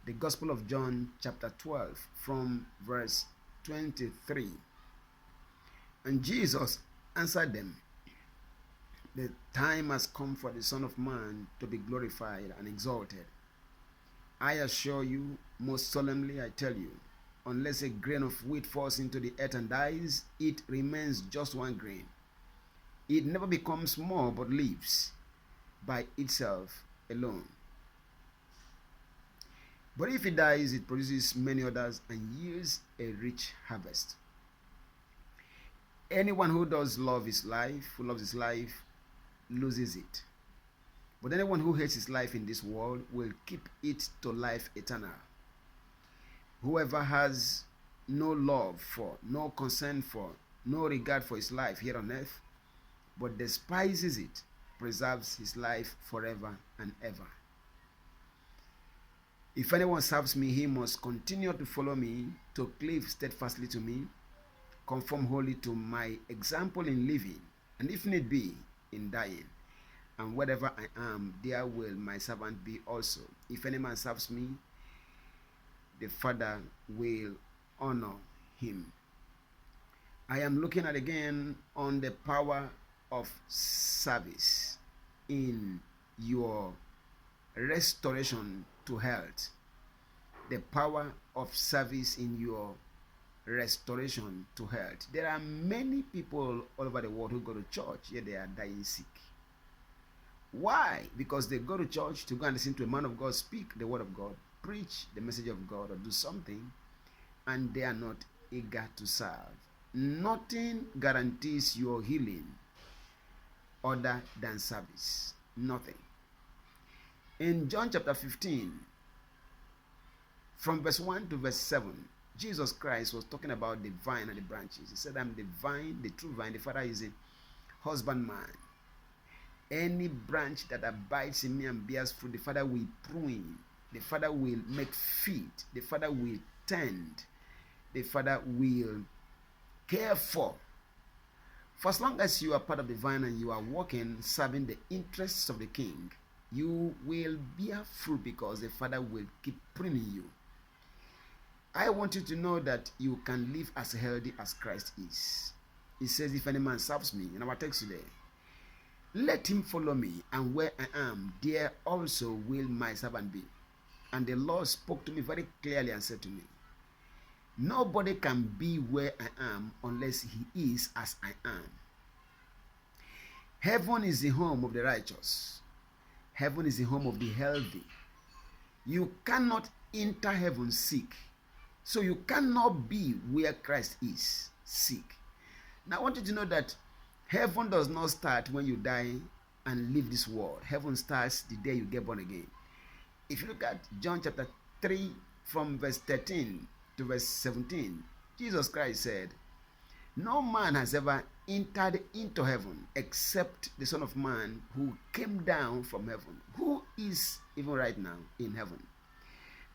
The Gospel of John chapter 12 from verse 23. And Jesus answered them, the time has come for the Son of Man to be glorified and exalted. I assure you, most solemnly I tell you, unless a grain of wheat falls into the earth and dies, it remains just one grain. It never becomes more but lives by itself alone. But if it dies, it produces many others and yields a rich harvest. Anyone who does love his life, who loves his life, loses it. But anyone who hates his life in this world will keep it to life eternal. Whoever has no love for, no concern for, no regard for his life here on earth, but despises it, preserves his life forever and ever. If anyone serves me, he must continue to follow me, to cleave steadfastly to me, conform wholly to my example in living, and if need be, in dying. And wherever I am, there will my servant be also. If any man serves me, the Father will honor him. I am looking at again on the power of service in your restoration to health. The power of service in your restoration to health. There are many people all over the world who go to church, yet they are dying sick. Why? Because they go to church to go and listen to a man of God speak the word of God, preach the message of God, or do something, and they are not eager to serve. Nothing guarantees your healing other than service. Nothing. In John chapter 15, from verse 1 to verse 7, Jesus Christ was talking about the vine and the branches. He said, I'm the vine, the true vine. The Father is a husbandman. Any branch that abides in me and bears fruit, the Father will prune. The Father will make fit. The Father will tend. The Father will care for. For as long as you are part of the vine and you are working, serving the interests of the King, you will bear fruit because the Father will keep pruning you. I want you to know that you can live as healthy as Christ is. He says, if any man serves me, in our text today, let him follow me, and where I am, there also will my servant be. And the Lord spoke to me very clearly and said to me, nobody can be where I am unless he is as I am. Heaven is the home of the righteous. Heaven is the home of the healthy. You cannot enter heaven sick. So you cannot be where Christ is sick. Now I want you to know that heaven does not start when you die and leave this world. Heaven starts the day you get born again. If you look at John chapter 3 from verse 13 to verse 17, Jesus Christ said, no man has ever entered into heaven except the Son of Man who came down from heaven, who is even right now in heaven.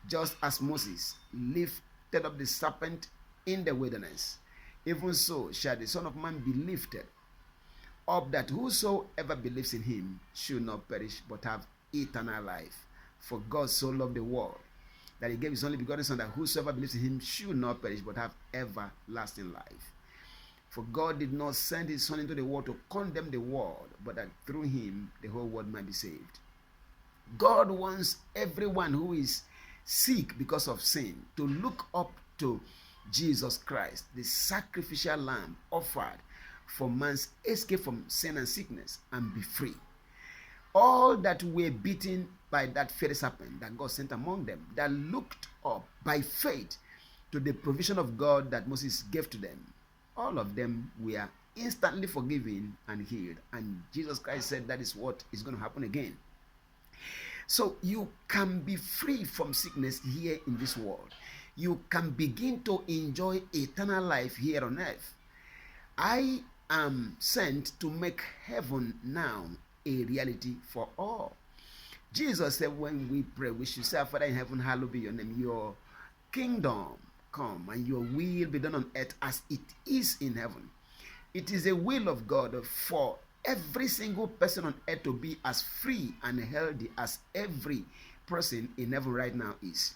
Just as Moses lifted up the serpent in the wilderness, even so shall the Son of Man be lifted up, that whosoever believes in him should not perish but have eternal life. For God so loved the world that he gave his only begotten Son, that whosoever believes in him should not perish but have everlasting life. For God did not send his Son into the world to condemn the world, but that through him the whole world might be saved. God wants everyone who is sick because of sin to look up to Jesus Christ, the sacrificial lamb offered for man's escape from sin and sickness, and be free. All that were beaten by that fiery serpent that God sent among them, that looked up by faith to the provision of God that Moses gave to them, all of them were instantly forgiven and healed. And Jesus Christ said that is what is going to happen again. So you can be free from sickness here in this world. You can begin to enjoy eternal life here on earth. I am sent to make heaven now a reality for all. Jesus said when we pray, we should say, our Father in heaven, hallowed be your name. Your kingdom come and your will be done on earth as it is in heaven. It is the will of God for every single person on earth to be as free and healthy as every person in heaven right now is.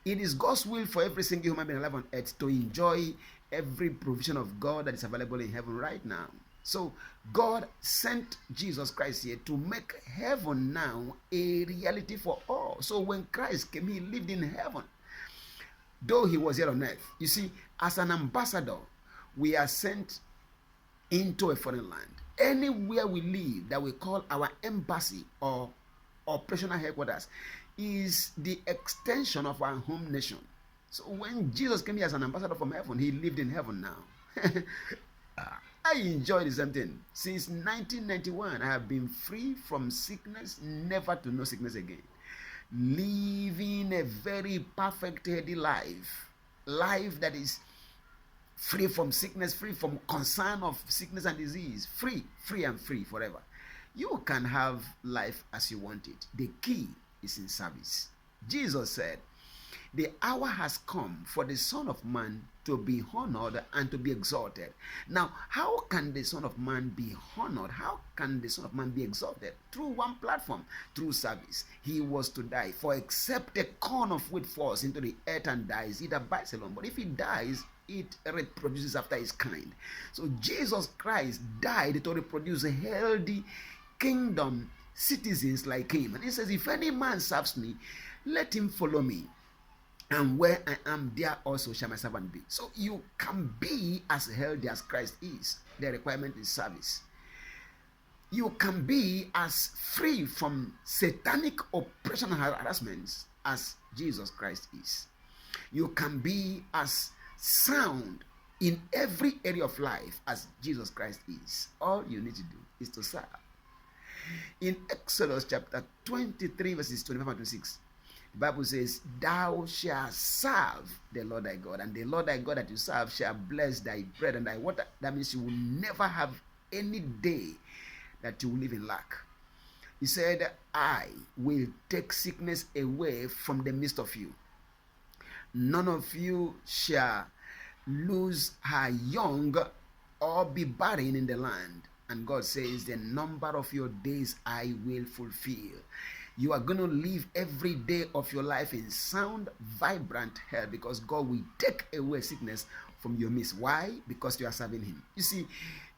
It is God's will for every single human being alive on earth to enjoy every provision of God that is available in heaven right now. So God sent Jesus Christ here to make heaven now a reality for all. So when Christ came, he lived in heaven, though he was here on earth. You see, as an ambassador, we are sent into a foreign land. Anywhere we live that we call our embassy or operational headquarters is the extension of our home nation. So when Jesus came here as an ambassador from heaven, he lived in heaven now. I enjoy the same thing. Since 1991, I have been free from sickness, never to know sickness again. Living a very perfect, healthy life. Life that is free from sickness, free from concern of sickness and disease. Free and free forever. You can have life as you want it. The key is in service. Jesus said, the hour has come for the Son of Man to be honored and to be exalted. Now, how can the Son of Man be honored? How can the Son of Man be exalted? Through one platform, through service. He was to die. For except a corn of wheat falls into the earth and dies, it abides alone. But if it dies, it reproduces after its kind. So Jesus Christ died to reproduce a healthy kingdom citizens like him. And he says, if any man serves me, let him follow me. And where I am, there also shall my servant be. So you can be as healthy as Christ is. The requirement is service. You can be as free from satanic oppression and harassments as Jesus Christ is. You can be as sound in every area of life as Jesus Christ is. All you need to do is to serve. In Exodus chapter 23, verses 25 and 26, the Bible says, thou shalt serve the Lord thy God, and the Lord thy God that you serve shall bless thy bread and thy water. That means you will never have any day that you will live in lack. He said, I will take sickness away from the midst of you. None of you shall lose her young or be barren in the land. And God says, the number of your days I will fulfill. You are going to live every day of your life in sound, vibrant health, because God will take away sickness from your midst. Why? Because you are serving him. You see,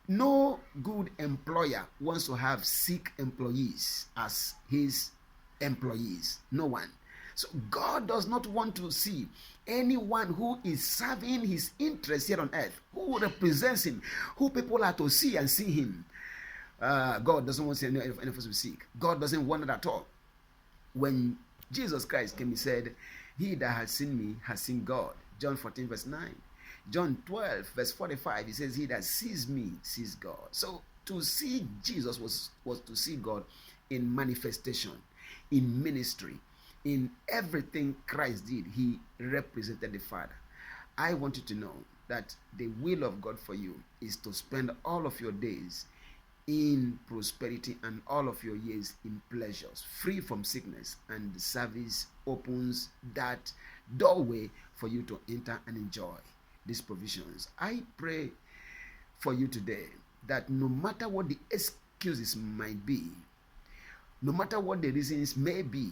no good employer wants to have sick employees as his employees. No one. So God does not want to see anyone who is serving his interests here on earth, who represents him, who people are to see and see him. God doesn't want to see any of us to be sick. God doesn't want it at all. When Jesus Christ came, he said, he that has seen me has seen God. John 14 verse 9. John 12 verse 45, he says, he that sees me sees God. So to see Jesus was to see God in manifestation, in ministry, in everything Christ did. He represented the Father. I want you to know that the will of God for you is to spend all of your days in prosperity and all of your years in pleasures, free from sickness, and the service opens that doorway for you to enter and enjoy these provisions. I pray for you today that no matter what the excuses might be, no matter what the reasons may be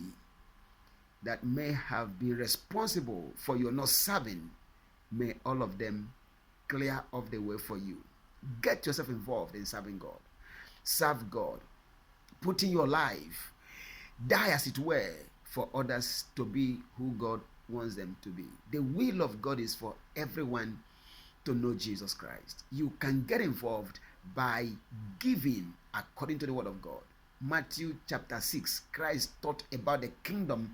that may have been responsible for your not serving, may all of them clear off the way for you. Get yourself involved in serving God. Serve God. Put in your life. Die as it were for others to be who God wants them to be. The will of God is for everyone to know Jesus Christ. You can get involved by giving according to the word of God. Matthew chapter 6, Christ taught about the kingdom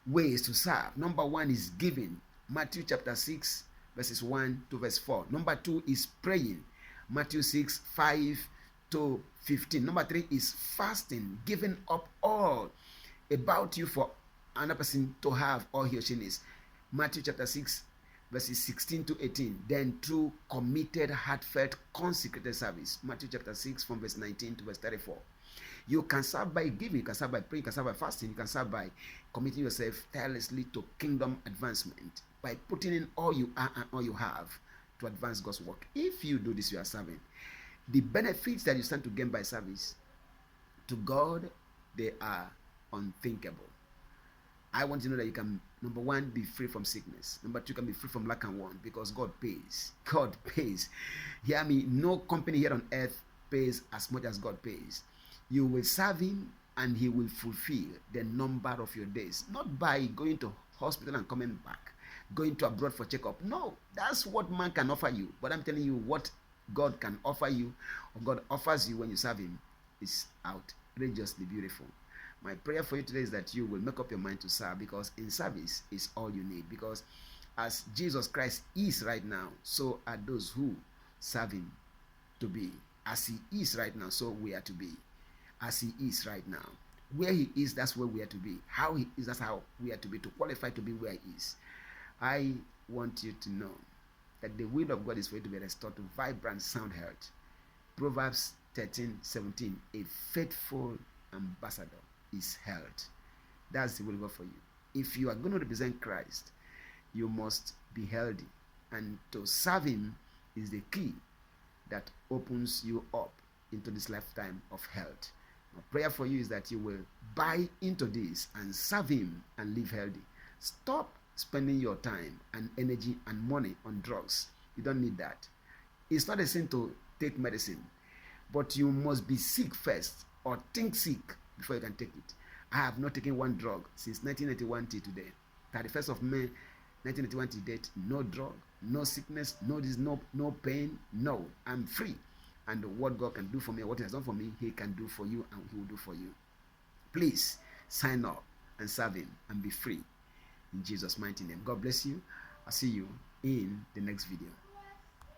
ways to serve. Number 1 is giving. Matthew chapter 6, verses 1 to verse 4. Number 2 is praying. Matthew 6, 5 to 15. Number 3 is fasting, giving up all about you for another person to have all he or she needs. Matthew chapter 6, verses 16 to 18. Then through committed, heartfelt, consecrated service. Matthew chapter 6 from verse 19 to verse 34. You can serve by giving, you can serve by praying, you can serve by fasting, you can serve by committing yourself tirelessly to kingdom advancement, by putting in all you are and all you have to advance God's work. If you do this, you are serving. The benefits that you stand to gain by service, to God, they are unthinkable. I want you to know that you can, number one, be free from sickness. Number two, you can be free from lack and want, because God pays. God pays. Hear me, no company here on earth pays as much as God pays. You will serve him and he will fulfill the number of your days. Not by going to hospital and coming back, going to abroad for checkup. No, that's what man can offer you. But I'm telling you, what God can offer you, or God offers you when you serve him, is outrageously beautiful. My prayer for you today is that you will make up your mind to serve, because in service is all you need. Because as Jesus Christ is right now, so are those who serve him to be. As he is right now, so we are to be. As he is right now, where he is, that's where we are to be. How he is, that's how we are to be, to qualify to be where he is. I want you to know that the will of God is for you to be restored to vibrant, sound health. Proverbs 13:17, a faithful ambassador is held. That's the will of God for you. If you are going to represent Christ, you must be healthy, and to serve him is the key that opens you up into this lifetime of health. My prayer for you is that you will buy into this and serve him and live healthy. Stop spending your time and energy and money on drugs. You don't need that. It's not a sin to take medicine, but you must be sick first, or think sick before you can take it. I have not taken one drug since 1981 till today. 31st of May 1981 till date, no drug, no sickness, no this, no pain, no. I'm free. And what God can do for me, what he has done for me, he can do for you, and he will do for you. Please sign up and serve him and be free in Jesus' mighty name. God bless you. I'll see you in the next video.